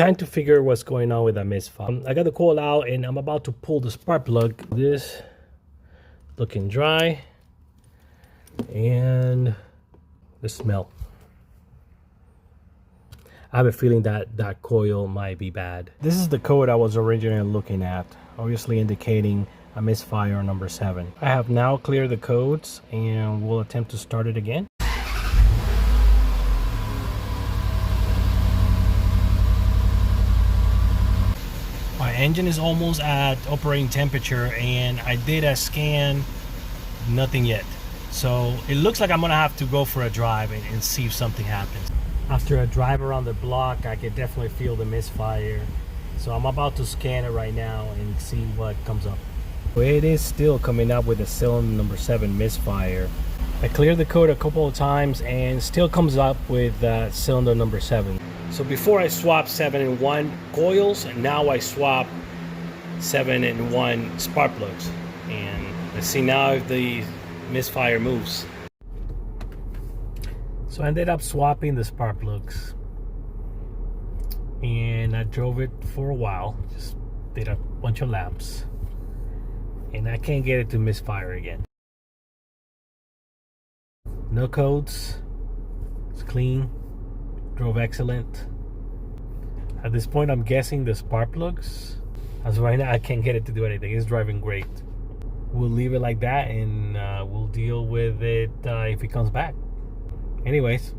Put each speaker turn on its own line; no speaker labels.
time to figure what's going on with that Misfire. I got the coil out and I'm about to pull the spark plug. This looking dry, and the smell. I have a feeling that that coil might be bad. This is the code I was originally looking at, obviously indicating a Misfire number 7. I have now cleared the codes and we'll attempt to start it again. My engine is almost at operating temperature and I did a scan, nothing yet. So it looks like I'm gonna have to go for a drive and see if something happens. After a drive around the block, I can definitely feel the Misfire. So I'm about to scan it right now and see what comes up. It is still coming up with a cylinder number 7 Misfire. I cleared the code a couple of times and still comes up with cylinder number 7. So before I swap 7-in-1 coils, and now I swap 7-in-1 spark plugs. And let's see now if the Misfire moves. So I ended up swapping the spark plugs and I drove it for a while, just did a bunch of laps, and I can't get it to misfire again. No codes, it's clean, drove excellent. At this point I'm guessing the spark plugs, as of right now I can't get it to do anything. It's driving great. We'll leave it like that and we'll deal with it if it comes back. Anyways,